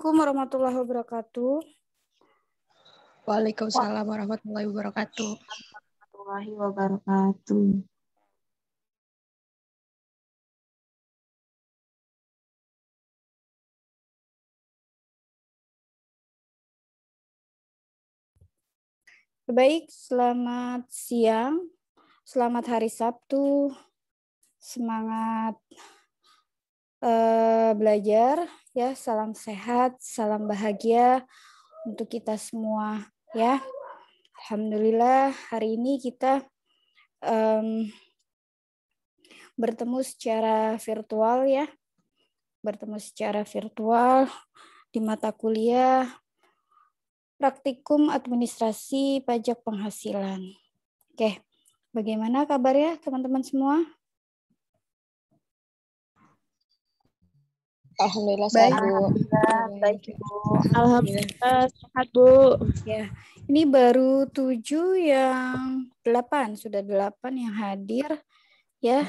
Assalamualaikum warahmatullahi wabarakatuh. Waalaikumsalam warahmatullahi wabarakatuh. Warahmatullahi wabarakatuh. Baik, selamat siang, selamat hari Sabtu, semangat belajar, ya, salam sehat, salam bahagia untuk kita semua, ya. Alhamdulillah hari ini kita bertemu secara virtual, ya, di mata kuliah Praktikum Administrasi Pajak Penghasilan. Oke, bagaimana kabarnya teman-teman semua? Alhamdulillah sehat, Bu. Baik, Bu. Alhamdulillah sehat, Bu. Ya, ini baru 7 yang 8, sudah 8 yang hadir, ya.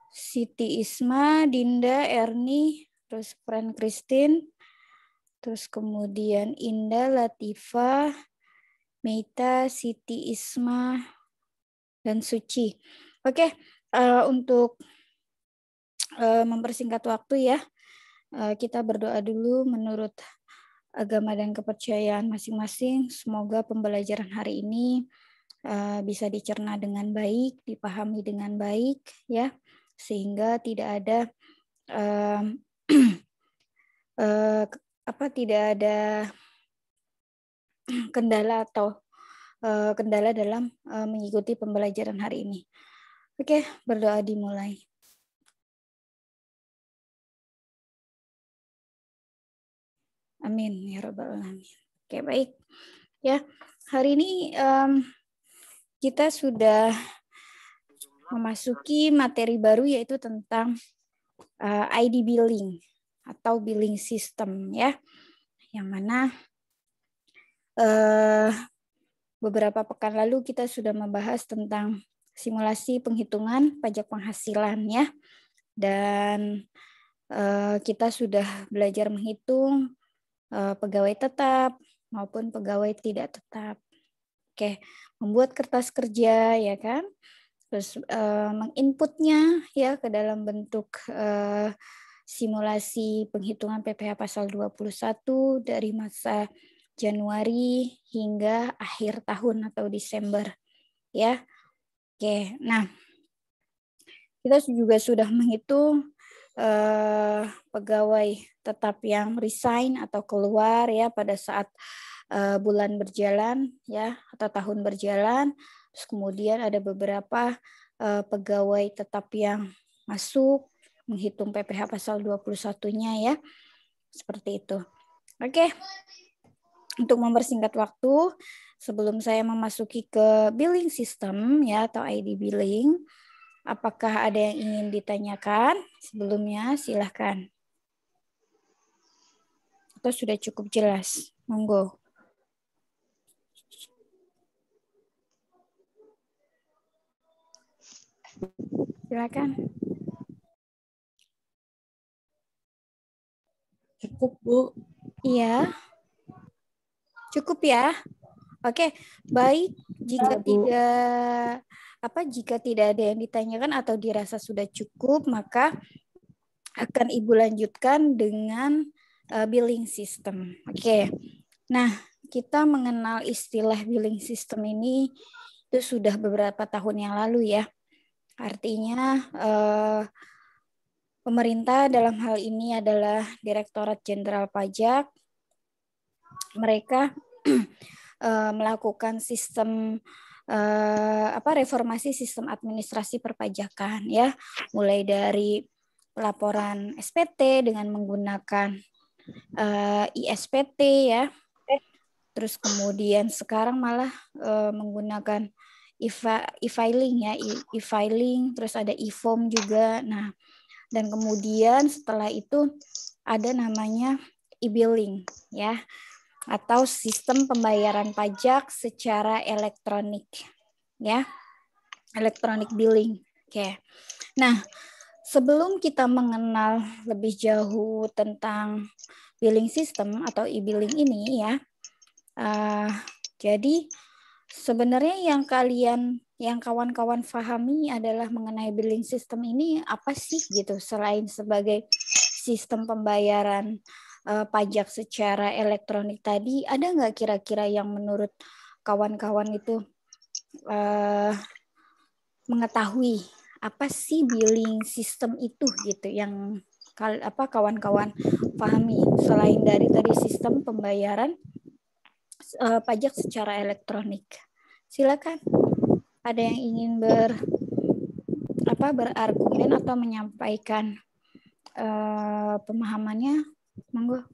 Siti Isma, Dinda, Erni, terus Fran Christine, terus kemudian Indah, Latifah, Meita, Siti Isma, dan Suci. Oke, untuk mempersingkat waktu, ya, kita berdoa dulu menurut agama dan kepercayaan masing-masing. Semoga pembelajaran hari ini bisa dicerna dengan baik, dipahami dengan baik, ya, sehingga tidak ada tidak ada kendala atau kendala dalam mengikuti pembelajaran hari ini. Oke, berdoa dimulai. Amin ya rabbal alamin. Oke, baik. Ya, hari ini kita sudah memasuki materi baru, yaitu tentang ID billing atau billing system, ya. Yang mana beberapa pekan lalu kita sudah membahas tentang simulasi penghitungan pajak penghasilan, ya. Dan kita sudah belajar menghitung pegawai tetap maupun pegawai tidak tetap. Oke, membuat kertas kerja, ya kan? Terus menginputnya, ya, ke dalam bentuk simulasi penghitungan PPh pasal 21 dari masa Januari hingga akhir tahun atau Desember, ya. Oke, nah kita juga sudah menghitung pegawai tetap yang resign atau keluar, ya, pada saat bulan berjalan, ya, atau tahun berjalan. Terus kemudian ada beberapa pegawai tetap yang masuk, menghitung PPh pasal 21-nya, ya. Seperti itu. Oke. Untuk mempersingkat waktu, sebelum saya memasuki ke billing system, ya, atau ID billing, apakah ada yang ingin ditanyakan sebelumnya? Silahkan. Atau sudah cukup jelas? Monggo. Silakan. Cukup, Bu. Iya. Cukup, ya. Oke, baik. Jika tidak ada yang ditanyakan atau dirasa sudah cukup, maka akan Ibu lanjutkan dengan billing system. Oke. Nah, kita mengenal istilah billing system ini itu sudah beberapa tahun yang lalu, ya. Artinya pemerintah dalam hal ini adalah Direktorat Jenderal Pajak. Mereka melakukan sistem reformasi sistem administrasi perpajakan, ya, mulai dari laporan SPT dengan menggunakan ISPT, ya. Terus kemudian sekarang malah menggunakan e-filing, ya, e-filing, terus ada e-form juga. Nah, dan kemudian setelah itu ada namanya e-billing, ya, atau sistem pembayaran pajak secara elektronik, ya, electronic billing. Oke. Nah, sebelum kita mengenal lebih jauh tentang billing system atau e-billing ini ya. Jadi sebenarnya yang kawan-kawan pahami adalah mengenai billing system ini apa sih gitu, selain sebagai sistem pembayaran pajak secara elektronik tadi, ada nggak kira-kira yang menurut kawan-kawan itu mengetahui apa sih billing system itu gitu, yang kawan-kawan pahami selain dari tadi sistem pembayaran pajak secara elektronik. Silakan. Ada yang ingin berargumen atau menyampaikan pemahamannya? Monggo.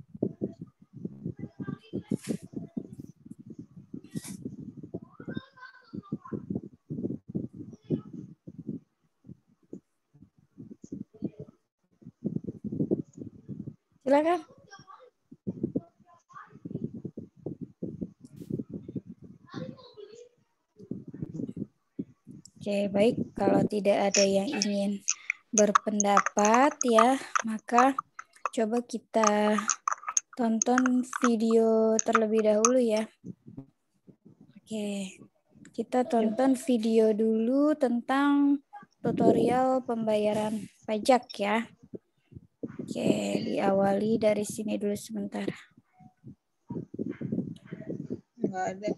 Silakan. Oke, baik. Kalau tidak ada yang ingin berpendapat ya, maka coba kita tonton video terlebih dahulu ya. Oke, kita tonton video dulu tentang tutorial pembayaran pajak ya. Oke, diawali dari sini dulu sebentar. Nggak ada.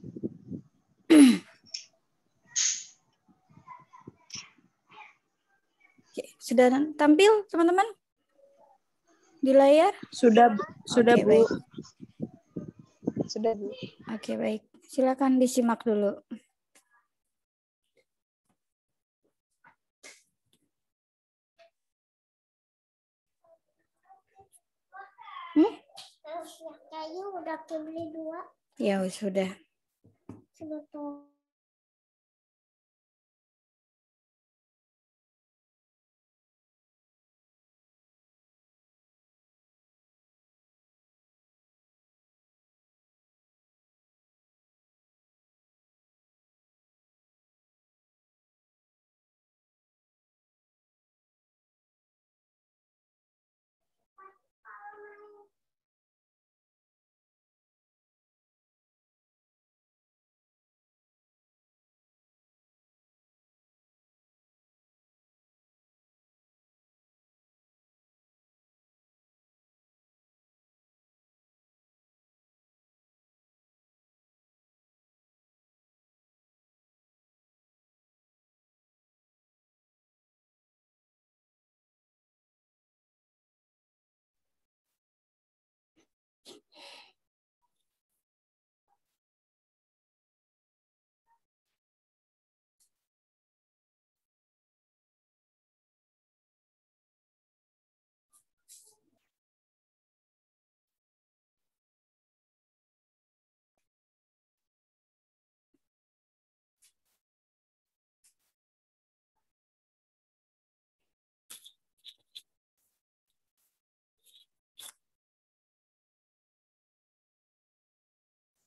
Oke, sudah tampil teman-teman di layar? Sudah, sudah Oke, Bu. baik. Sudah, Bu. Oke, baik. Silakan disimak dulu. Kayu udah beli 2. Ya, sudah. Sudah tuh.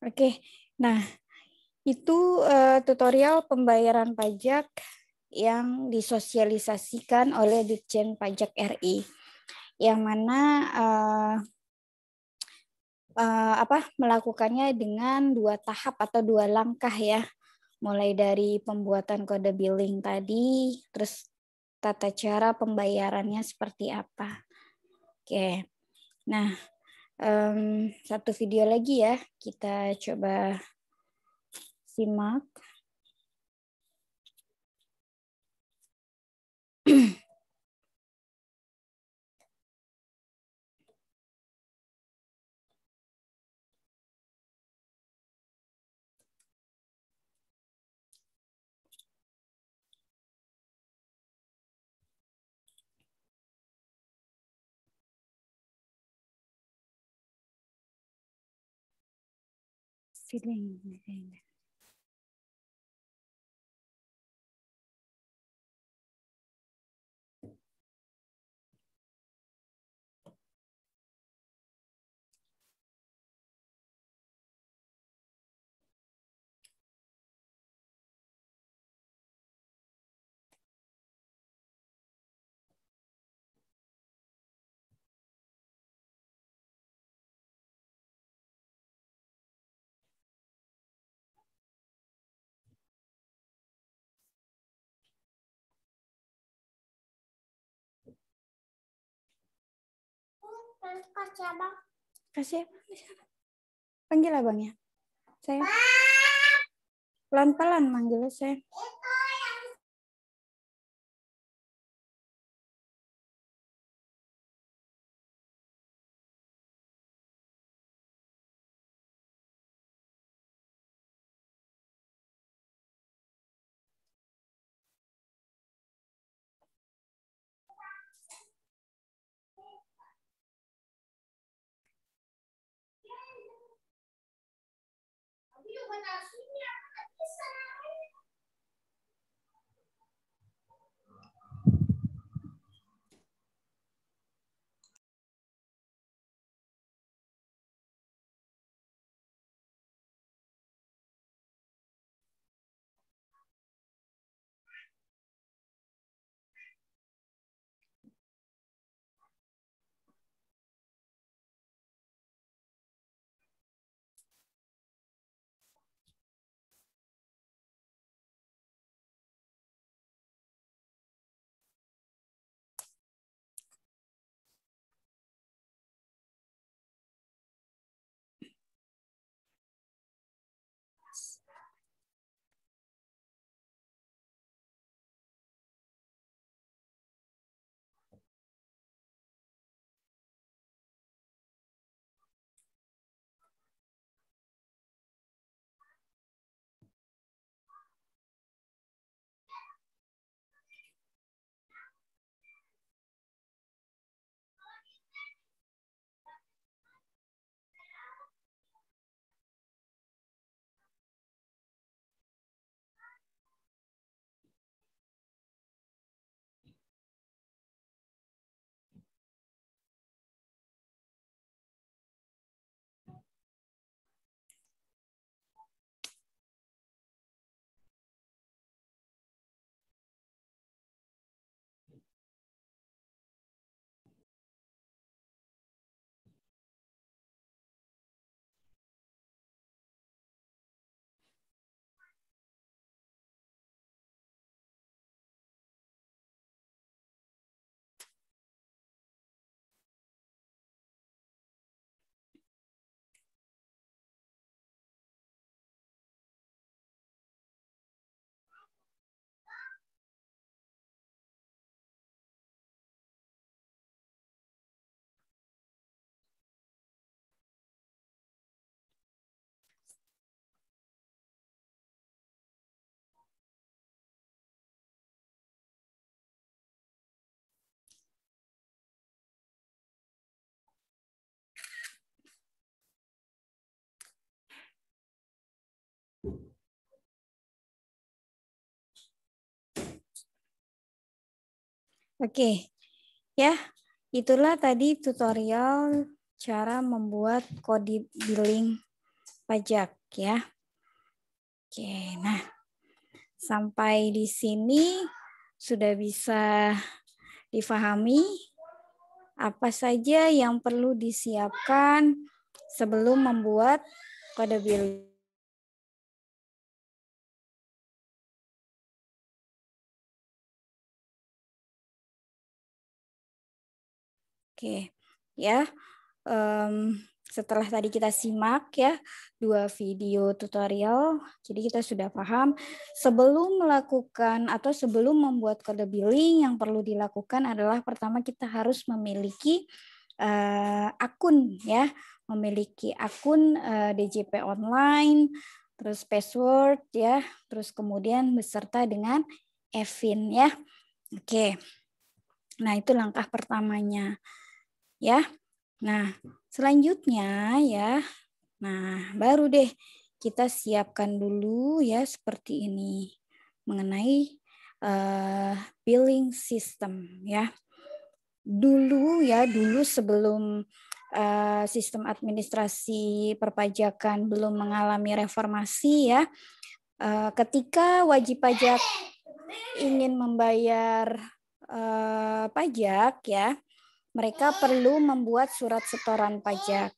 Oke, nah itu tutorial pembayaran pajak yang disosialisasikan oleh Ditjen Pajak RI, yang mana melakukannya dengan 2 tahap atau 2 langkah ya, mulai dari pembuatan kode billing tadi, terus tata cara pembayarannya seperti apa. Oke, nah satu video lagi ya, kita coba simak. Feeling. Kasih apa? Panggil abangnya. Saya pelan-pelan manggil saya. Oke, ya, itulah tadi tutorial cara membuat kode billing pajak ya. Oke, nah sampai di sini sudah bisa difahami apa saja yang perlu disiapkan sebelum membuat kode billing. Oke, ya. Setelah tadi kita simak ya 2 video tutorial, jadi kita sudah paham sebelum melakukan atau sebelum membuat kode billing yang perlu dilakukan adalah pertama kita harus memiliki akun ya, memiliki akun DJP online, terus password ya, terus kemudian beserta dengan EVIN ya. Oke. Nah, itu langkah pertamanya. Ya. Nah, selanjutnya ya. Nah, baru deh kita siapkan dulu ya seperti ini mengenai billing system ya. Dulu sebelum sistem administrasi perpajakan belum mengalami reformasi ya. Ketika wajib pajak ingin membayar pajak ya, mereka perlu membuat surat setoran pajak.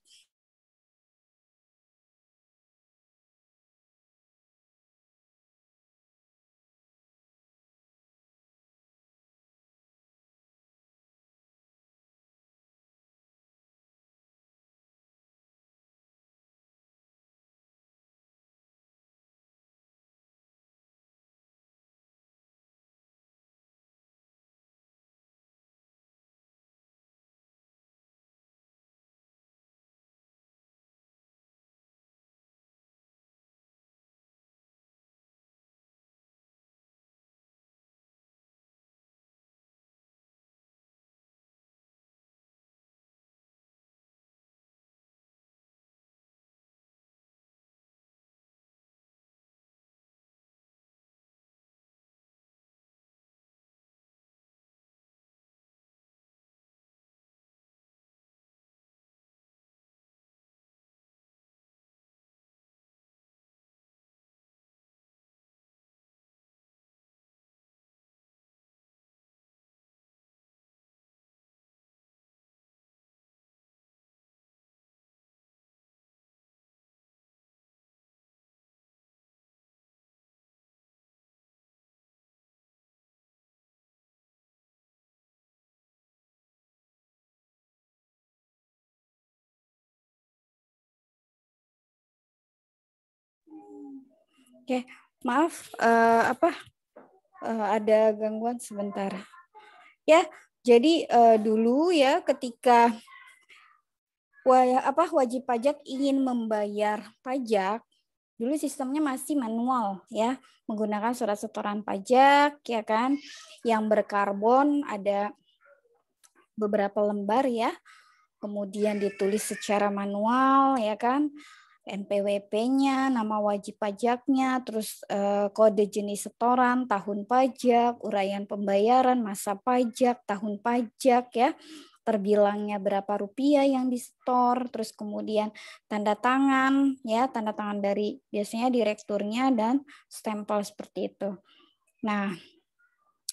Oke, maaf ada gangguan sebentar. Ya, jadi dulu ya ketika wajib pajak ingin membayar pajak, dulu sistemnya masih manual ya, menggunakan surat setoran pajak ya kan, yang berkarbon ada beberapa lembar ya, kemudian ditulis secara manual ya kan, NPWP-nya, nama wajib pajaknya, terus kode jenis setoran, tahun pajak, uraian pembayaran, masa pajak, tahun pajak ya, terbilangnya berapa rupiah yang disetor, terus kemudian tanda tangan ya, tanda tangan dari biasanya direkturnya dan stempel seperti itu. Nah,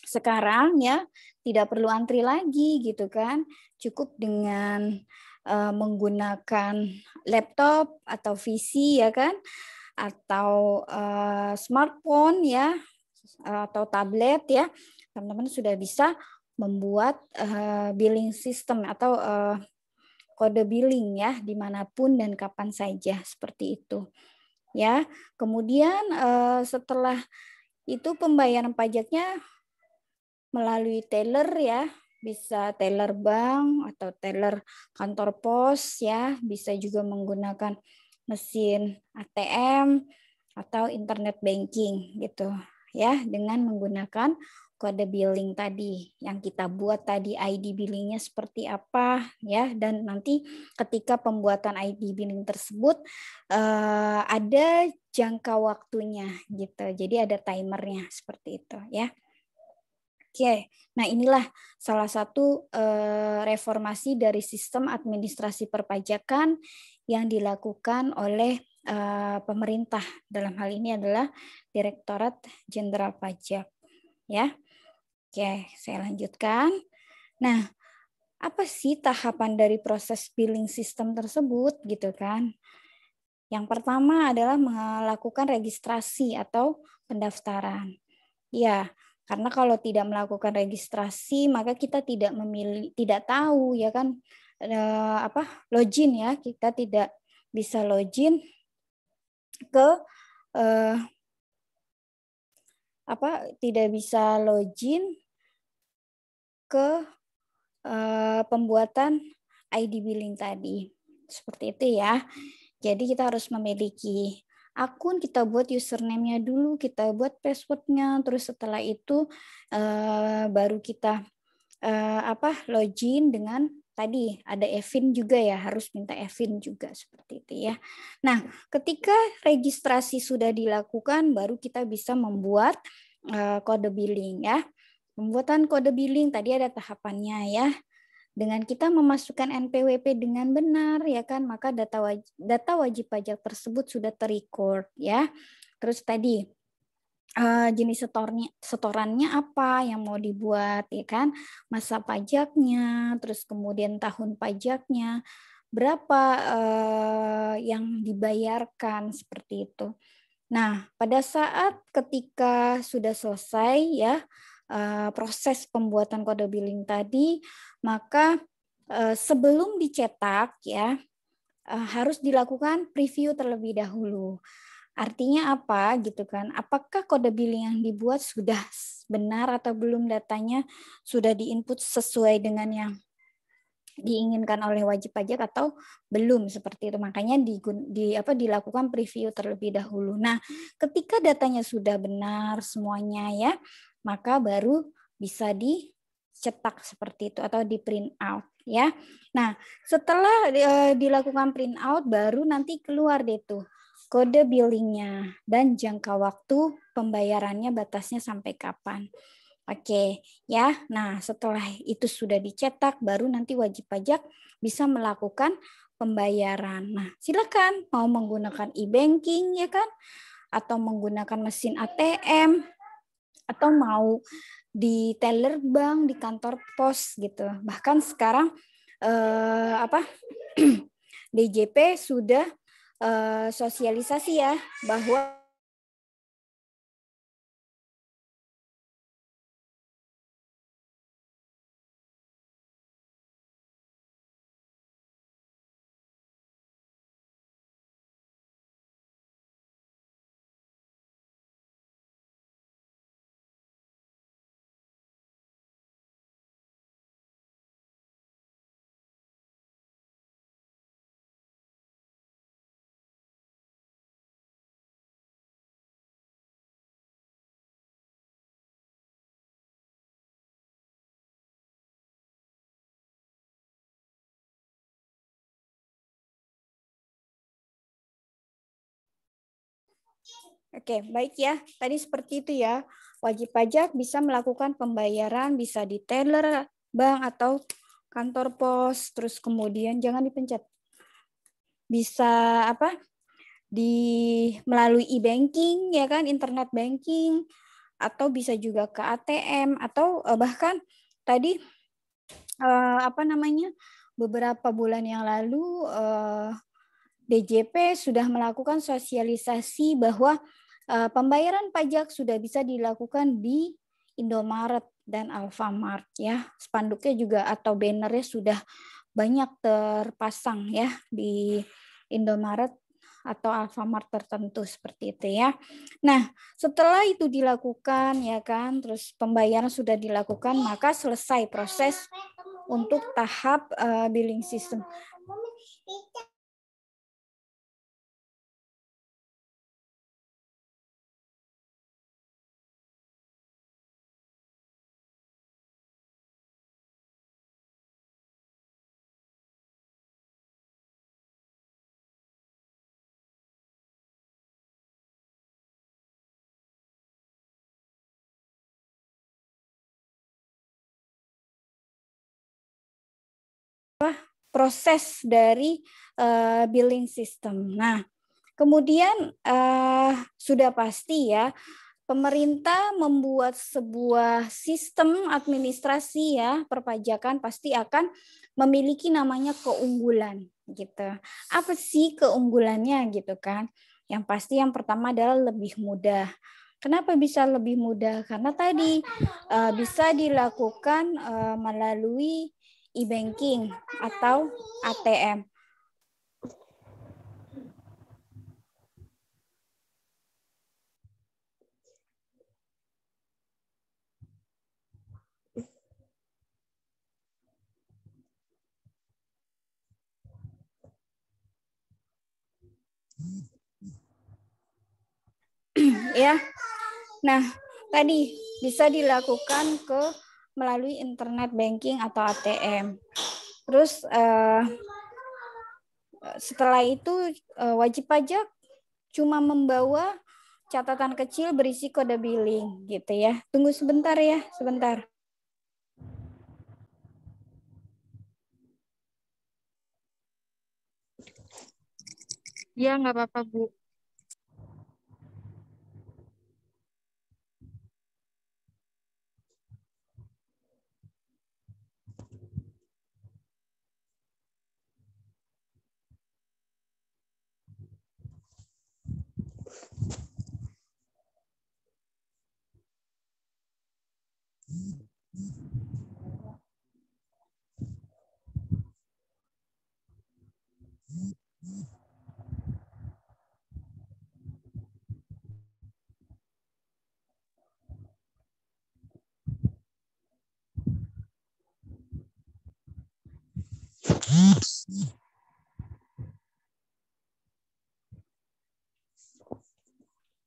sekarang ya tidak perlu antri lagi gitu kan, cukup dengan menggunakan laptop atau PC ya kan, atau smartphone ya, atau tablet ya, teman-teman sudah bisa membuat billing system atau kode billing ya, dimanapun dan kapan saja seperti itu ya. Kemudian setelah itu pembayaran pajaknya melalui teller ya, bisa teller bank atau teller kantor pos ya, bisa juga menggunakan mesin ATM atau internet banking gitu ya, dengan menggunakan kode billing tadi yang kita buat tadi, ID billingnya seperti apa ya, dan nanti ketika pembuatan ID billing tersebut ada jangka waktunya gitu, jadi ada timernya seperti itu ya. Oke, nah inilah salah satu reformasi dari sistem administrasi perpajakan yang dilakukan oleh pemerintah. Dalam hal ini adalah Direktorat Jenderal Pajak. Ya, oke, saya lanjutkan. Nah, apa sih tahapan dari proses billing system tersebut, gitu kan? Yang pertama adalah melakukan registrasi atau pendaftaran. Ya, karena kalau tidak melakukan registrasi maka kita tidak tidak tahu ya kan login ya, kita tidak bisa login ke tidak bisa login ke pembuatan ID billing tadi. Seperti itu ya. Jadi kita harus memiliki akun, kita buat username-nya dulu, kita buat password-nya, terus setelah itu baru kita login dengan tadi ada EVIN juga ya, harus minta EVIN juga seperti itu ya. Nah, ketika registrasi sudah dilakukan, baru kita bisa membuat kode billing ya. Pembuatan kode billing tadi ada tahapannya ya. Dengan kita memasukkan NPWP dengan benar ya kan, maka data wajib pajak tersebut sudah terrecord ya. Terus tadi jenis setorannya apa yang mau dibuat ya kan, masa pajaknya, terus kemudian tahun pajaknya berapa yang dibayarkan seperti itu. Nah, pada saat ketika sudah selesai ya proses pembuatan kode billing tadi, maka sebelum dicetak ya harus dilakukan preview terlebih dahulu. Artinya apa gitu kan? Apakah kode billing yang dibuat sudah benar atau belum, datanya sudah diinput sesuai dengan yang diinginkan oleh wajib pajak atau belum, seperti itu. Makanya dilakukan preview terlebih dahulu. Nah, ketika datanya sudah benar semuanya ya, maka baru bisa dicetak seperti itu atau di print out ya. Nah, setelah dilakukan print out baru nanti keluar deh tuh kode billingnya dan jangka waktu pembayarannya, batasnya sampai kapan. Oke, ya. Nah, setelah itu sudah dicetak, baru nanti wajib pajak bisa melakukan pembayaran. Nah, silakan mau menggunakan e-banking ya kan, atau menggunakan mesin ATM, atau mau di teller bank, di kantor pos gitu. Bahkan sekarang DJP sudah sosialisasi ya bahwa Oke, baik ya. Tadi seperti itu ya. Wajib pajak bisa melakukan pembayaran, bisa di teller bank atau kantor pos. Terus kemudian jangan dipencet. Bisa apa? Melalui e-banking ya kan, internet banking, atau bisa juga ke ATM, atau bahkan tadi beberapa bulan yang lalu DJP sudah melakukan sosialisasi bahwa pembayaran pajak sudah bisa dilakukan di Indomaret dan Alfamart ya. Spanduknya juga atau bannernya sudah banyak terpasang ya di Indomaret atau Alfamart tertentu seperti itu ya. Nah, setelah itu dilakukan ya kan, terus pembayaran sudah dilakukan, maka selesai proses untuk tahap billing system. Proses dari billing system. Nah, kemudian sudah pasti ya, pemerintah membuat sebuah sistem administrasi ya perpajakan pasti akan memiliki namanya keunggulan gitu. Apa sih keunggulannya gitu kan? Yang pasti yang pertama adalah lebih mudah. Kenapa bisa lebih mudah? Karena tadi bisa dilakukan melalui e-banking atau ATM. Ya. Nah, tadi bisa dilakukan melalui internet banking atau ATM. Terus setelah itu wajib pajak cuma membawa catatan kecil berisi kode billing gitu ya. Tunggu sebentar ya, sebentar. Iya, nggak apa-apa, Bu.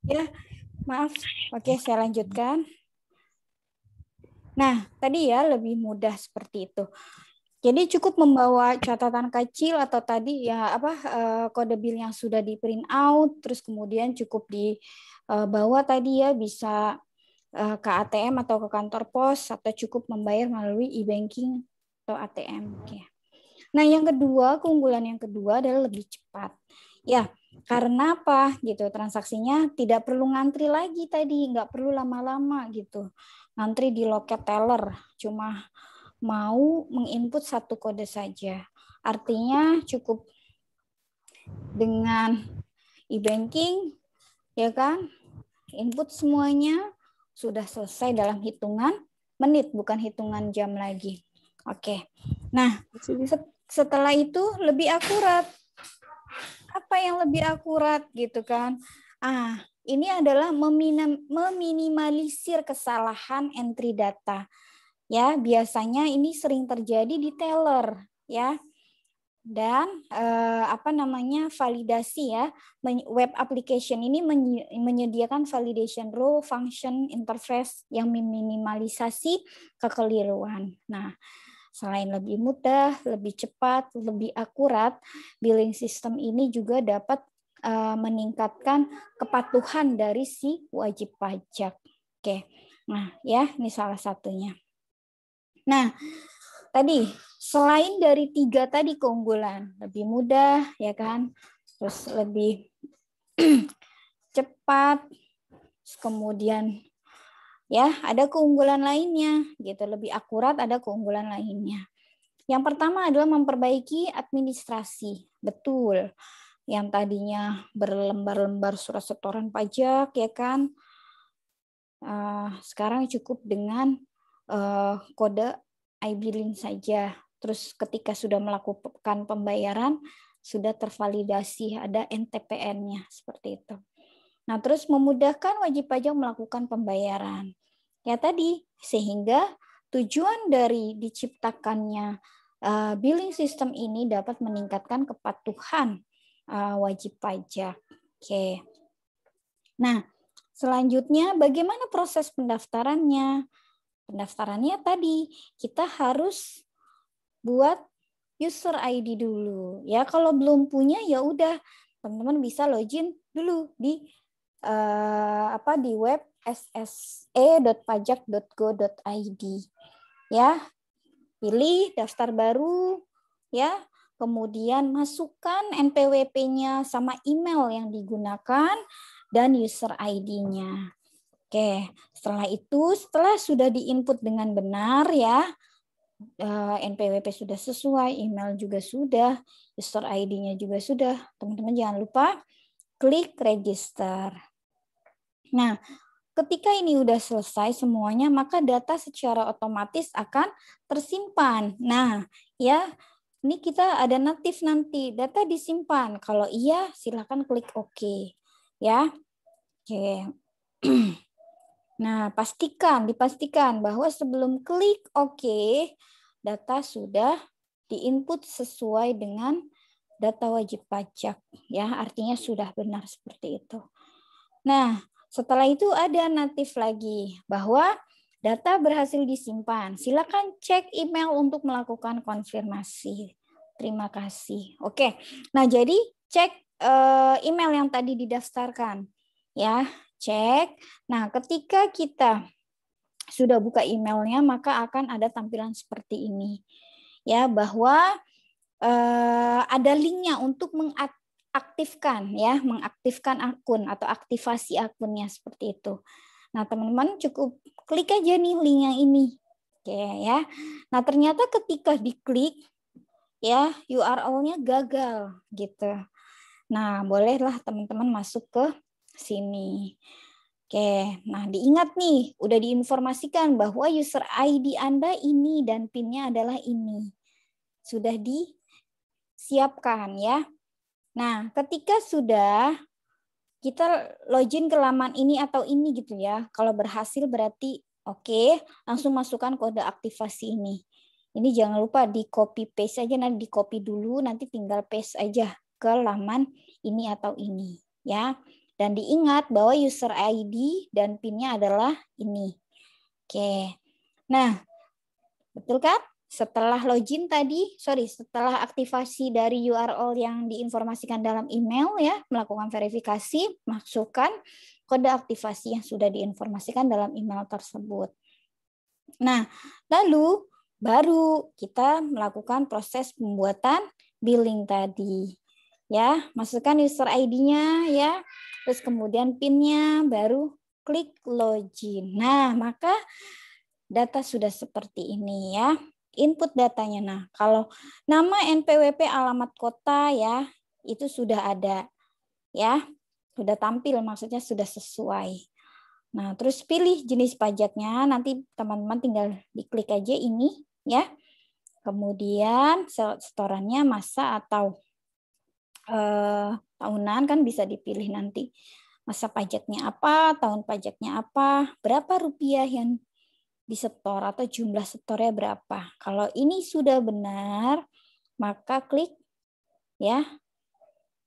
Ya, maaf. Oke, saya lanjutkan. Nah, tadi ya lebih mudah seperti itu. Jadi cukup membawa catatan kecil atau tadi ya kode bill yang sudah di print out, terus kemudian cukup dibawa tadi ya bisa ke ATM atau ke kantor pos atau cukup membayar melalui e-banking atau ATM. Oke. Nah, yang kedua, keunggulan yang kedua adalah lebih cepat. Ya, karena apa gitu? Transaksinya tidak perlu ngantri lagi tadi, nggak perlu lama-lama gitu. Ngantri di loket teller, cuma mau menginput satu kode saja. Artinya cukup dengan e-banking, ya kan? Input semuanya sudah selesai dalam hitungan menit, bukan hitungan jam lagi. Oke. Nah, setelah itu lebih akurat. Apa yang lebih akurat gitu kan? Ini adalah meminimalisir kesalahan entry data. Ya, biasanya ini sering terjadi di teller, ya. Dan validasi ya, web application ini menyediakan validation row, function, interface yang meminimalisasi kekeliruan. Nah, selain lebih mudah, lebih cepat, lebih akurat, billing system ini juga dapat meningkatkan kepatuhan dari si wajib pajak. Oke, nah ya ini salah satunya. Nah, tadi selain dari 3 tadi keunggulan, lebih mudah ya kan, terus lebih cepat, kemudian ya ada keunggulan lainnya gitu, lebih akurat, ada keunggulan lainnya. Yang pertama adalah memperbaiki administrasi. Betul. Yang tadinya berlembar-lembar surat setoran pajak ya kan, sekarang cukup dengan kode iBilling saja. Terus ketika sudah melakukan pembayaran sudah tervalidasi, ada NTPN-nya seperti itu. Nah, terus memudahkan wajib pajak melakukan pembayaran. Ya tadi, sehingga tujuan dari diciptakannya billing system ini dapat meningkatkan kepatuhan wajib pajak. Oke. Nah, selanjutnya bagaimana proses pendaftarannya? Pendaftarannya tadi kita harus buat user ID dulu. Ya, kalau belum punya ya udah teman-teman bisa login dulu di di web sse.pajak.go.id. Ya, pilih daftar baru ya, kemudian masukkan NPWP-nya sama email yang digunakan dan user ID-nya. Oke, setelah itu setelah sudah diinput dengan benar ya, NPWP sudah sesuai, email juga sudah, user ID-nya juga sudah, teman-teman jangan lupa klik register. Nah, ketika ini udah selesai semuanya, maka data secara otomatis akan tersimpan. Nah, ya, ini kita ada natif nanti, data disimpan. Kalau iya, silakan klik OK. Ya, oke. Nah, dipastikan bahwa sebelum klik OK, data sudah diinput sesuai dengan data wajib pajak. Ya, artinya sudah benar seperti itu. Nah, setelah itu ada natif lagi bahwa data berhasil disimpan. Silakan cek email untuk melakukan konfirmasi. Terima kasih. Oke. Nah, jadi cek email yang tadi didaftarkan. Ya, cek. Nah, ketika kita sudah buka emailnya, maka akan ada tampilan seperti ini. Ya, bahwa ada linknya untuk mengaktifkan akun atau aktivasi akunnya seperti itu. Nah, teman-teman cukup klik aja nih link yang ini. Oke ya. Nah, ternyata ketika diklik ya URL-nya gagal gitu. Nah, bolehlah teman-teman masuk ke sini. Oke, nah diingat nih, udah diinformasikan bahwa user ID Anda ini dan PIN-nya adalah ini. Sudah disiapkan ya. Nah, ketika sudah kita login ke laman ini atau ini gitu ya, kalau berhasil berarti oke, langsung masukkan kode aktivasi ini. Ini jangan lupa di copy paste aja, nanti di copy dulu, nanti tinggal paste aja ke laman ini atau ini ya. Dan diingat bahwa user ID dan PIN-nya adalah ini. Oke. Nah, betul kan? Setelah login tadi, setelah aktivasi dari URL yang diinformasikan dalam email ya, melakukan verifikasi, masukkan kode aktivasi yang sudah diinformasikan dalam email tersebut. Nah, lalu baru kita melakukan proses pembuatan billing tadi. Ya, masukkan user ID-nya ya. Terus kemudian PIN-nya, baru klik login. Nah, maka data sudah seperti ini ya. Input datanya. Nah, kalau nama NPWP alamat kota ya, itu sudah ada ya. Sudah tampil, maksudnya sudah sesuai. Nah, terus pilih jenis pajaknya. Nanti teman-teman tinggal diklik aja ini ya. Kemudian setorannya masa atau tahunan kan bisa dipilih nanti. Masa pajaknya apa, tahun pajaknya apa, berapa rupiah yang disetor atau jumlah setornya berapa. Kalau ini sudah benar, maka klik ya.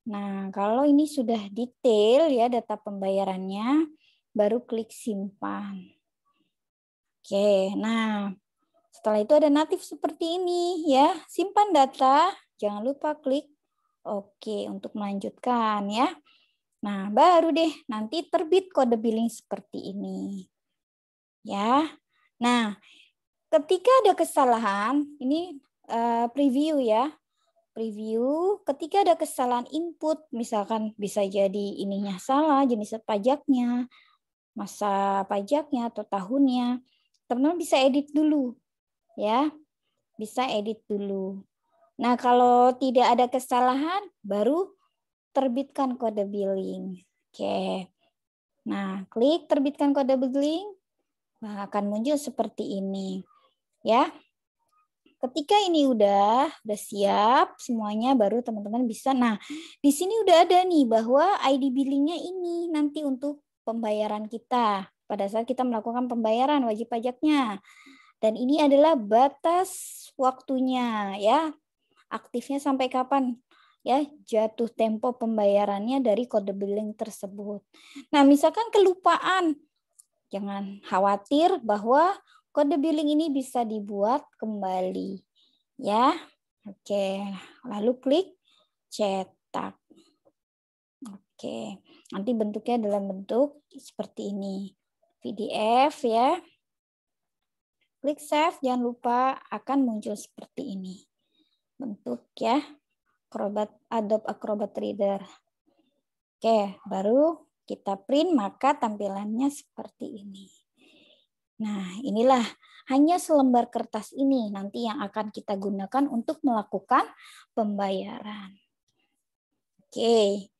Nah, kalau ini sudah detail ya data pembayarannya, baru klik simpan. Oke, nah setelah itu ada natif seperti ini ya. Simpan data, jangan lupa klik Oke, untuk melanjutkan ya. Nah, baru deh nanti terbit kode billing seperti ini. Ya. Nah, ketika ada kesalahan, ini preview ya. Preview, ketika ada kesalahan input, misalkan bisa jadi ininya salah, jenis pajaknya, masa pajaknya atau tahunnya, teman-teman bisa edit dulu ya, bisa edit dulu. Nah, kalau tidak ada kesalahan, baru terbitkan kode billing. Oke. Nah, klik terbitkan kode billing, nah, akan muncul seperti ini ya. Ketika ini udah siap semuanya, baru teman-teman bisa. Nah, di sini udah ada nih bahwa ID billingnya ini nanti untuk pembayaran kita pada saat kita melakukan pembayaran wajib pajaknya. Dan ini adalah batas waktunya ya. Aktifnya sampai kapan? Ya, jatuh tempo pembayarannya dari kode billing tersebut. Nah, misalkan kelupaan, jangan khawatir bahwa kode billing ini bisa dibuat kembali. Ya, oke. Lalu klik cetak. Oke, nanti bentuknya dalam bentuk seperti ini. PDF ya. Klik save, jangan lupa akan muncul seperti ini. Bentuk ya. Adobe Acrobat Reader. Oke, baru kita print, maka tampilannya seperti ini. Nah, inilah hanya selembar kertas ini nanti yang akan kita gunakan untuk melakukan pembayaran. Oke.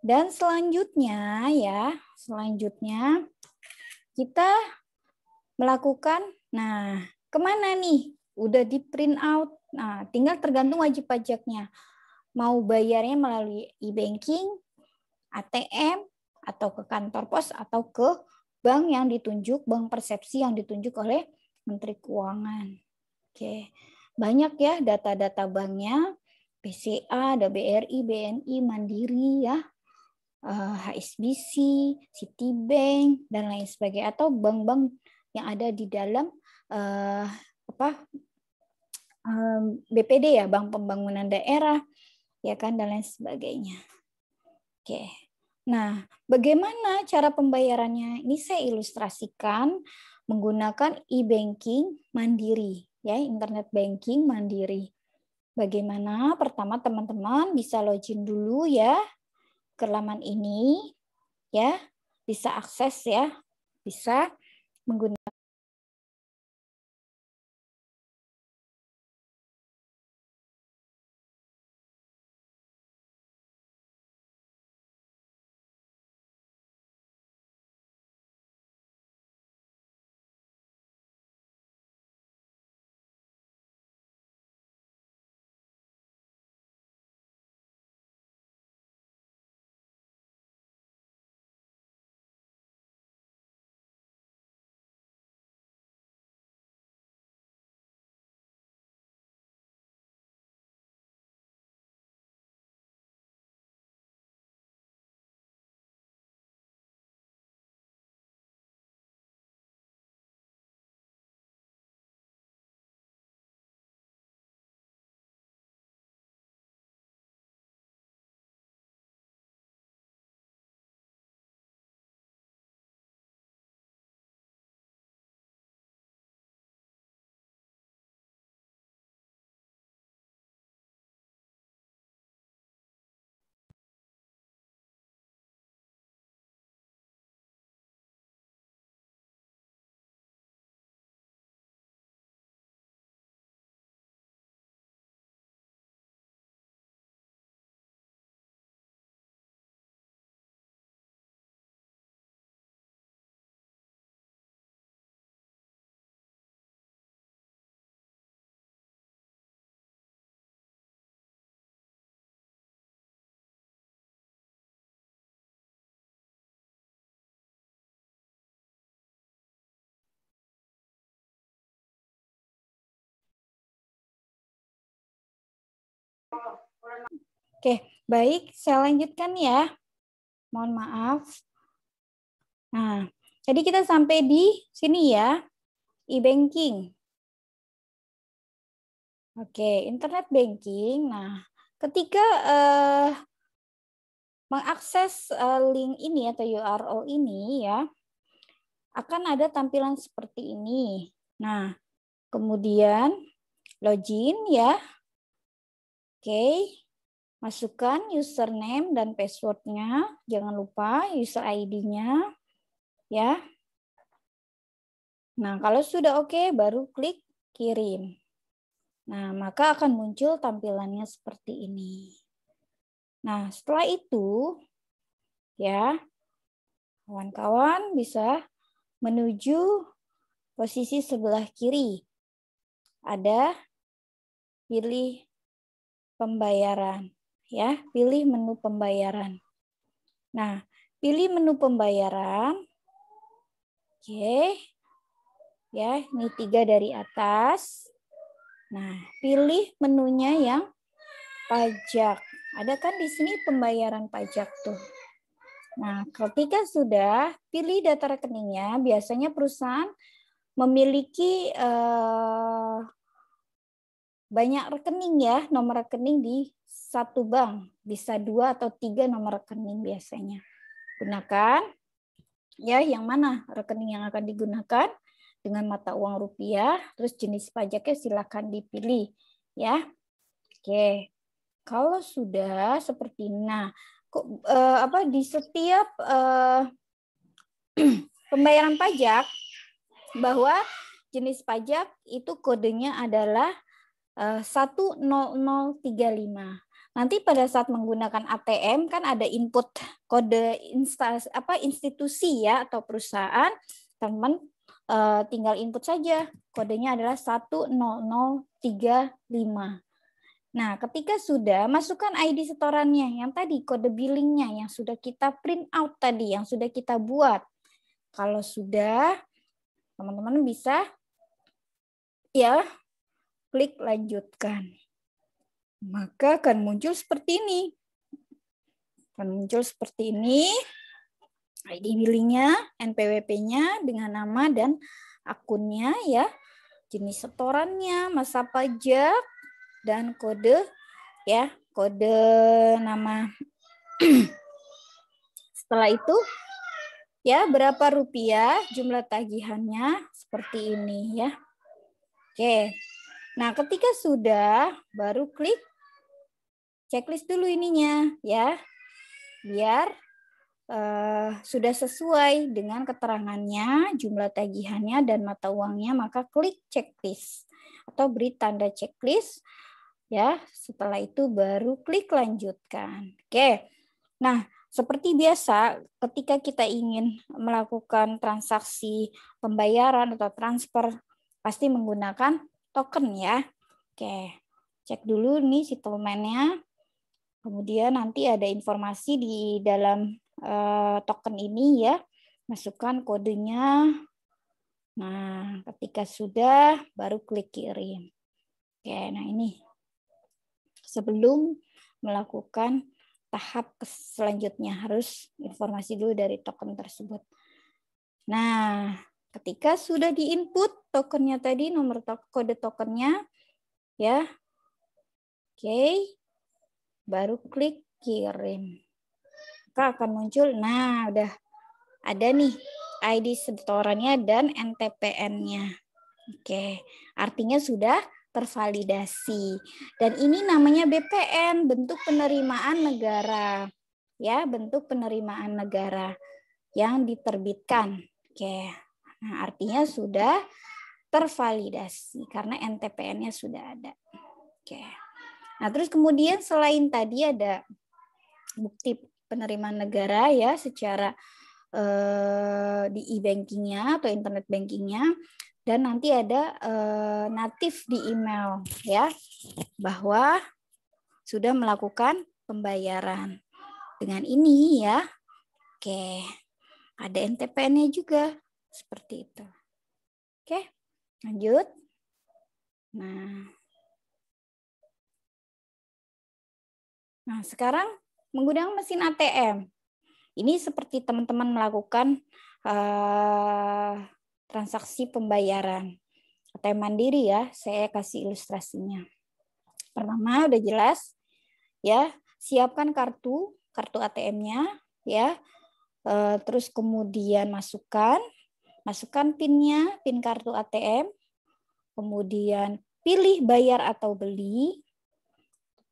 Dan selanjutnya ya, kita melakukan, nah kemana nih? Udah di print out, nah tinggal tergantung wajib pajaknya. Mau bayarnya melalui e-banking, ATM, atau ke kantor pos, atau ke bank yang ditunjuk, bank persepsi yang ditunjuk oleh Menteri Keuangan. Oke, banyak ya data-data banknya, BCA, ada BRI, BNI, Mandiri ya, HSBC, Citibank, dan lain sebagainya, atau bank-bank yang ada di dalam BPD ya, Bank Pembangunan Daerah, ya kan, dan lain sebagainya. Oke. Nah, bagaimana cara pembayarannya? Ini saya ilustrasikan menggunakan e-banking Mandiri, ya, internet banking Mandiri. Bagaimana? Pertama teman-teman bisa login dulu ya ke laman ini, ya, bisa akses ya, bisa menggunakan. Oke, baik, saya lanjutkan ya. Mohon maaf. Nah, jadi kita sampai di sini ya, e-banking. Oke, internet banking. Nah, ketika mengakses link ini atau URL ini ya, akan ada tampilan seperti ini. Nah, kemudian login ya. Oke. Masukkan username dan passwordnya. Jangan lupa user ID-nya ya. Nah, kalau sudah oke, baru klik kirim. Nah, maka akan muncul tampilannya seperti ini. Nah, setelah itu ya, kawan-kawan bisa menuju posisi sebelah kiri. Ada pilih pembayaran ya, pilih menu pembayaran. Nah, pilih menu pembayaran. Oke. Ya, ini 3 dari atas. Nah, pilih menunya yang pajak. Ada kan di sini pembayaran pajak tuh. Nah, ketika sudah pilih data rekeningnya, biasanya perusahaan memiliki banyak rekening ya, nomor rekening di satu bank. Bisa 2 atau 3 nomor rekening biasanya. Gunakan ya yang mana rekening yang akan digunakan dengan mata uang rupiah, terus jenis pajaknya silakan dipilih ya. Oke. Kalau sudah seperti ini, nah, di setiap pembayaran pajak bahwa jenis pajak itu kodenya adalah 10035. Nanti pada saat menggunakan ATM kan ada input kode institusi ya atau perusahaan, teman tinggal input saja. Kodenya adalah 10035. Nah, ketika sudah masukkan ID setorannya yang tadi kode billingnya yang sudah kita print out tadi, yang sudah kita buat. Kalau sudah, teman-teman bisa ya klik lanjutkan. Maka akan muncul seperti ini. Akan muncul seperti ini. ID billingnya, NPWP-nya dengan nama dan akunnya ya, jenis setorannya, masa pajak dan kode ya, kode nama. Setelah itu ya berapa rupiah jumlah tagihannya seperti ini ya. Oke. Nah, ketika sudah baru klik checklist dulu ininya ya. Biar sudah sesuai dengan keterangannya, jumlah tagihannya, dan mata uangnya, maka klik checklist atau beri tanda checklist. Ya, setelah itu baru klik lanjutkan. Oke. Nah, seperti biasa, ketika kita ingin melakukan transaksi pembayaran atau transfer, pasti menggunakan token ya. Oke, cek dulu nih settlement-nya. Kemudian nanti ada informasi di dalam token ini ya, masukkan kodenya. Nah, ketika sudah baru klik kirim. Oke, nah ini sebelum melakukan tahap selanjutnya harus informasi dulu dari token tersebut. Nah, ketika sudah diinput tokennya tadi, nomor kode tokennya ya. Oke. Baru klik kirim. Maka akan muncul, nah udah ada nih ID setorannya dan NTPN-nya. Oke, artinya sudah tervalidasi. Dan ini namanya BPN, bentuk penerimaan negara. Ya, bentuk penerimaan negara yang diterbitkan. Oke, nah artinya sudah tervalidasi karena NTPN-nya sudah ada. Oke. Nah, terus kemudian selain tadi ada bukti penerimaan negara ya secara di e-bankingnya atau internet bankingnya, dan nanti ada natif di email ya bahwa sudah melakukan pembayaran dengan ini ya. Oke, ada NTPN-nya juga seperti itu. Oke, lanjut. Nah, sekarang menggunakan mesin ATM. Ini seperti teman-teman melakukan transaksi pembayaran. ATM mandiri ya, saya kasih ilustrasinya. Pertama udah jelas ya, siapkan kartu ATM-nya, ya. Terus kemudian masukkan PIN-nya, PIN kartu ATM. Kemudian pilih bayar atau beli.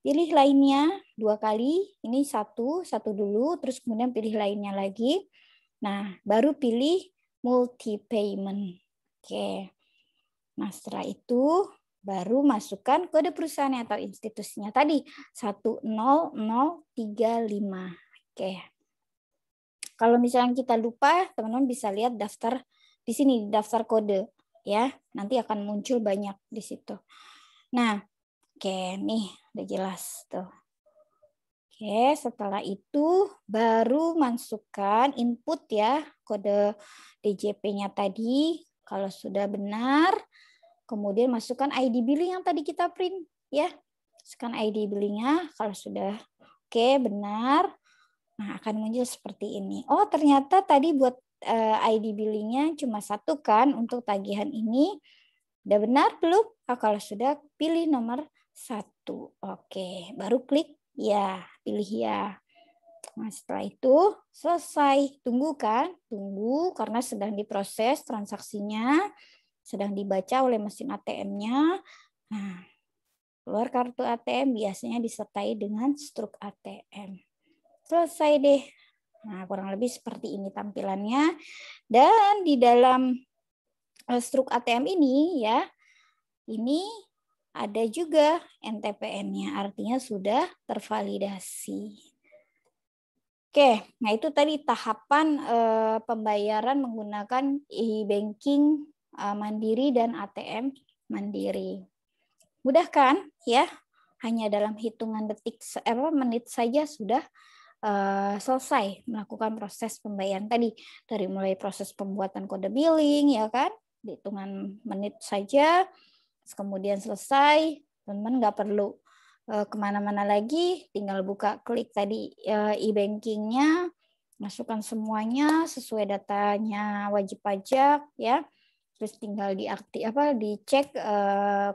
Pilih lainnya 2 kali. Ini satu dulu, terus kemudian pilih lainnya lagi. Nah, baru pilih multi payment. Oke. Nah, setelah itu baru masukkan kode perusahaan atau institusinya tadi 10035. Oke. Kalau misalnya kita lupa, teman-teman bisa lihat daftar di sini, daftar kode ya. Nanti akan muncul banyak di situ. Nah, oke, nih udah jelas tuh. Oke, setelah itu baru masukkan input ya, kode DJP-nya tadi. Kalau sudah benar, kemudian masukkan ID billing yang tadi kita print ya. Masukkan ID billing-nya kalau sudah oke, benar. Nah, akan muncul seperti ini. Oh, ternyata tadi buat ID billing-nya cuma 1 kan untuk tagihan ini. Udah benar belum? Nah, kalau sudah, pilih nomor 1. Oke, baru klik ya, pilih ya. Nah, setelah itu selesai. Tunggu kan? Tunggu karena sedang diproses transaksinya, sedang dibaca oleh mesin ATM-nya. Nah, keluar kartu ATM biasanya disertai dengan struk ATM. Selesai deh. Nah, kurang lebih seperti ini tampilannya. Dan di dalam struk ATM ini ya, ini ada juga NTPN-nya, artinya sudah tervalidasi. Oke, nah itu tadi tahapan pembayaran menggunakan e-banking mandiri dan ATM mandiri. Mudah kan ya? Hanya dalam hitungan menit saja sudah selesai melakukan proses pembayaran tadi, dari mulai proses pembuatan kode billing ya kan, di hitungan menit saja, kemudian selesai, teman-teman nggak perlu kemana-mana lagi, tinggal buka klik tadi e-bankingnya, masukkan semuanya sesuai datanya wajib pajak ya, terus tinggal dicek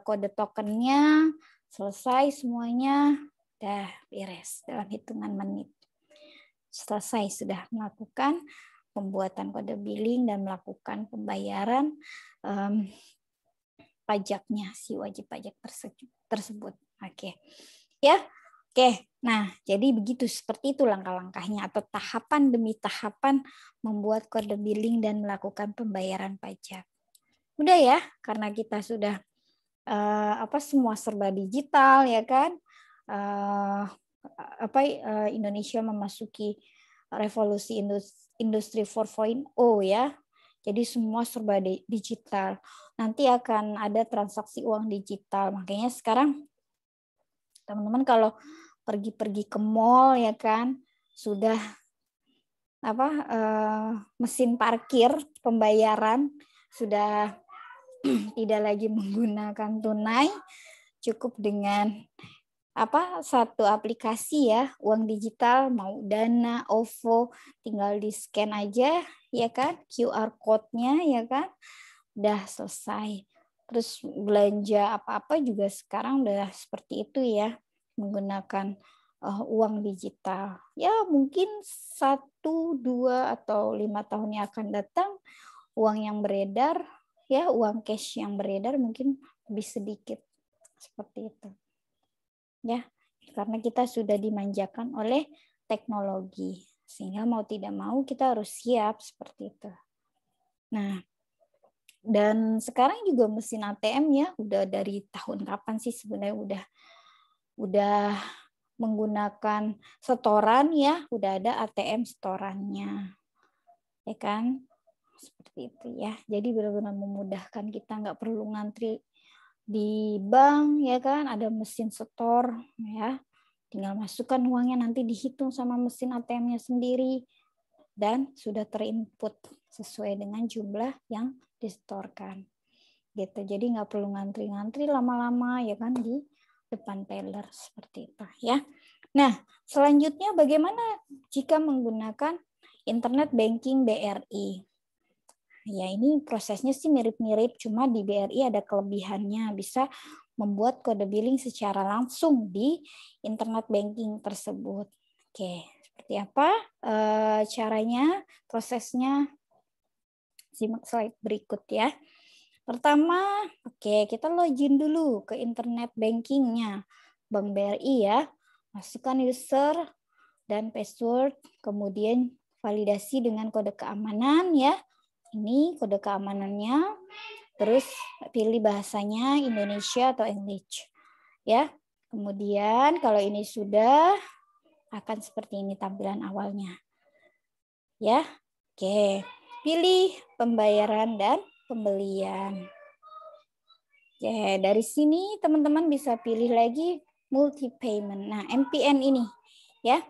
kode tokennya, selesai semuanya, dah beres dalam hitungan menit. Selesai sudah melakukan pembuatan kode billing dan melakukan pembayaran pajaknya si wajib pajak tersebut. Oke. Ya. Oke. Nah, jadi begitu, seperti itu langkah-langkahnya atau tahapan demi tahapan membuat kode billing dan melakukan pembayaran pajak. Udah ya, karena kita sudah semua serba digital ya kan. Indonesia memasuki revolusi industri 4.0 ya. Jadi semua serba digital. Nanti akan ada transaksi uang digital. Makanya sekarang teman-teman kalau pergi-pergi ke mall ya kan, sudah mesin parkir pembayaran sudah tidak lagi menggunakan tunai, cukup dengan satu aplikasi ya, uang digital, mau Dana, OVO, tinggal di-scan aja ya kan, QR code-nya ya kan, udah selesai. Terus belanja apa-apa juga sekarang udah seperti itu ya, menggunakan uang digital. Ya mungkin 1, 2, atau 5 tahun yang akan datang, uang yang beredar, ya uang cash yang beredar mungkin lebih sedikit. Seperti itu. Ya, karena kita sudah dimanjakan oleh teknologi, sehingga mau tidak mau kita harus siap seperti itu. Nah, dan sekarang juga mesin ATM ya udah dari tahun kapan sih sebenarnya udah menggunakan setoran ya, udah ada ATM setorannya, ya kan? Seperti itu ya. Jadi benar-benar memudahkan, kita nggak perlu ngantri di bank ya kan, ada mesin setor ya, tinggal masukkan uangnya, nanti dihitung sama mesin ATM-nya sendiri dan sudah terinput sesuai dengan jumlah yang disetorkan gitu. Jadi nggak perlu ngantri-ngantri lama-lama ya kan di depan teller seperti itu ya. Nah, selanjutnya bagaimana jika menggunakan internet banking BRI? Ya ini prosesnya sih mirip-mirip, cuma di BRI ada kelebihannya, bisa membuat kode billing secara langsung di internet banking tersebut. Oke, seperti apa caranya, prosesnya? Simak slide berikut ya. Pertama, kita login dulu ke internet bankingnya Bank BRI ya. Masukkan user dan password, kemudian validasi dengan kode keamanan ya. Ini kode keamanannya. Terus pilih bahasanya Indonesia atau English. Ya. Kemudian kalau ini sudah akan seperti ini tampilan awalnya. Ya. Oke. Pilih pembayaran dan pembelian. Oke, dari sini teman-teman bisa pilih lagi multi payment. Nah, MPN ini ya.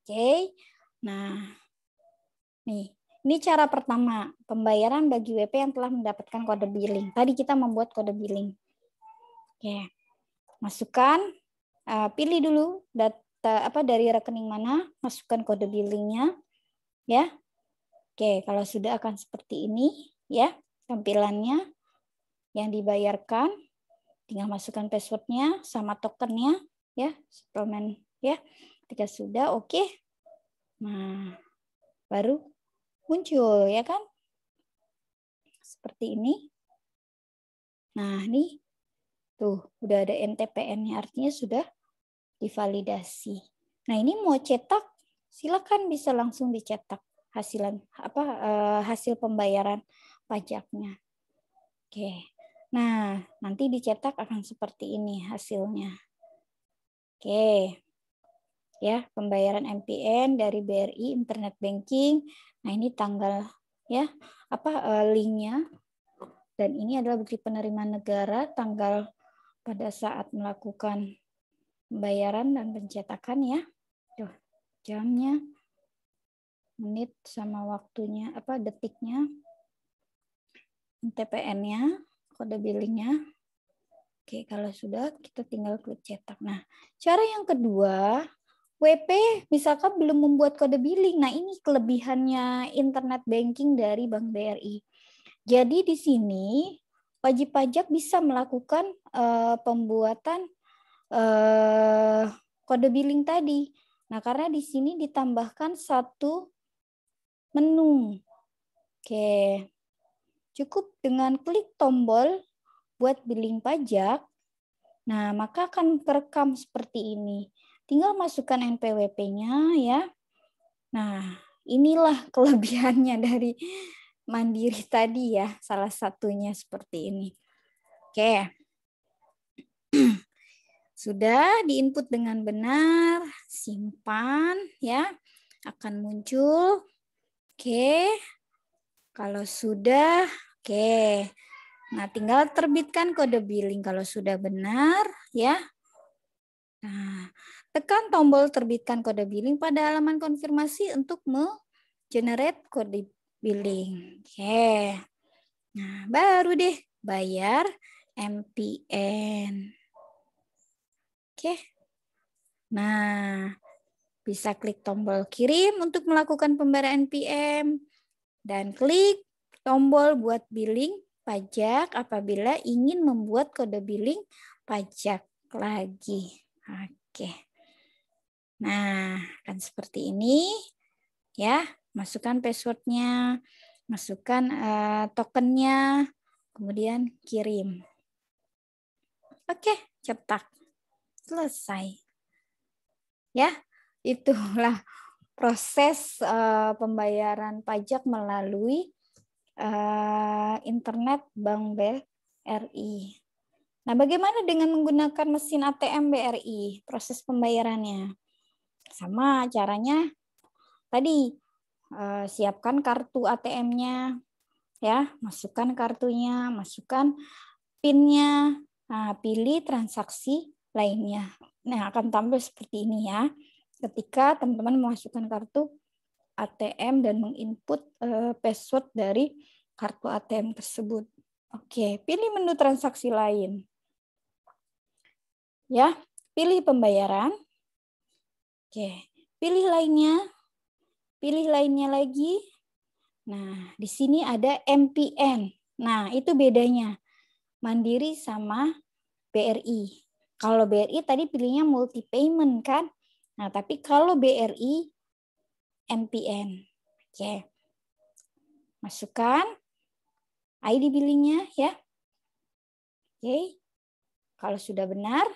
Oke. Nah, nih. Ini cara pertama, pembayaran bagi WP yang telah mendapatkan kode billing. Tadi kita membuat kode billing. Oke. Masukkan, pilih dulu data dari rekening mana, masukkan kode billingnya, ya. Oke, kalau sudah akan seperti ini, ya, tampilannya yang dibayarkan, tinggal masukkan passwordnya sama tokennya, ya, suplemen, ya. Ketika sudah, oke. Nah, baru muncul ya kan seperti ini. Nah nih tuh udah ada NTPN-nya, artinya sudah divalidasi. Nah ini mau cetak silakan, bisa langsung dicetak hasil pembayaran pajaknya. Oke, nah nanti dicetak akan seperti ini hasilnya. Oke ya, pembayaran MPN dari BRI Internet Banking. Nah ini tanggal ya, linknya, dan ini adalah bukti penerimaan negara, tanggal pada saat melakukan pembayaran dan pencetakan ya. Tuh, jamnya, menit sama waktunya, detiknya, TPN-nya, kode billingnya. Oke, kalau sudah kita tinggal klik cetak. Nah, cara yang kedua, WP misalkan belum membuat kode billing. Nah, ini kelebihannya internet banking dari Bank BRI. Jadi di sini wajib pajak bisa melakukan pembuatan kode billing tadi. Nah, karena di sini ditambahkan satu menu. Oke. Cukup dengan klik tombol buat billing pajak. Nah, maka akan terekam seperti ini. Tinggal masukkan NPWP-nya ya. Nah, inilah kelebihannya dari Mandiri tadi ya, salah satunya seperti ini. Oke. Sudah diinput dengan benar, simpan ya. Akan muncul. Oke. Kalau sudah, oke. Nah, tinggal terbitkan kode billing kalau sudah benar ya. Nah, tekan tombol terbitkan kode billing pada halaman konfirmasi untuk generate kode billing. Oke. Nah, baru deh bayar MPN. Oke. Nah, bisa klik tombol kirim untuk melakukan pembayaran NPM dan klik tombol buat billing pajak apabila ingin membuat kode billing pajak lagi. Oke. Nah, kan seperti ini ya. Masukkan passwordnya, masukkan tokennya, kemudian kirim. Oke, cetak. Selesai. Ya, itulah proses pembayaran pajak melalui internet Bank BRI. Nah, bagaimana dengan menggunakan mesin ATM BRI? Proses pembayarannya sama caranya tadi. Siapkan kartu ATM-nya, ya, masukkan kartunya, masukkan PIN-nya, nah, pilih transaksi lainnya. Nah, akan tampil seperti ini ya. Ketika teman-teman memasukkan kartu ATM dan menginput password dari kartu ATM tersebut. Oke, pilih menu transaksi lain. Ya, pilih pembayaran. Oke, pilih lainnya. Pilih lainnya lagi. Nah, di sini ada MPN. Nah, itu bedanya. Mandiri sama BRI. Kalau BRI tadi pilihnya multi payment kan? Nah, tapi kalau BRI MPN. Oke. Masukkan ID billingnya ya. Oke. Kalau sudah benar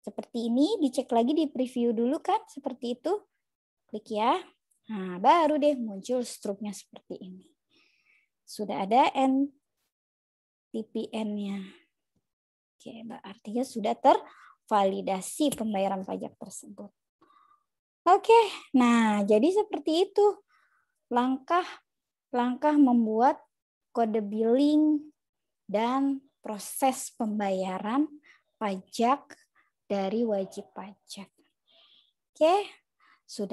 seperti ini, dicek lagi di preview dulu kan seperti itu. Klik ya. Nah, baru deh muncul struknya seperti ini. Sudah ada NTPN-nya. Oke, artinya sudah tervalidasi pembayaran pajak tersebut. Oke, nah jadi seperti itu langkah membuat kode billing dan proses pembayaran pajak dari wajib pajak. Oke, sudah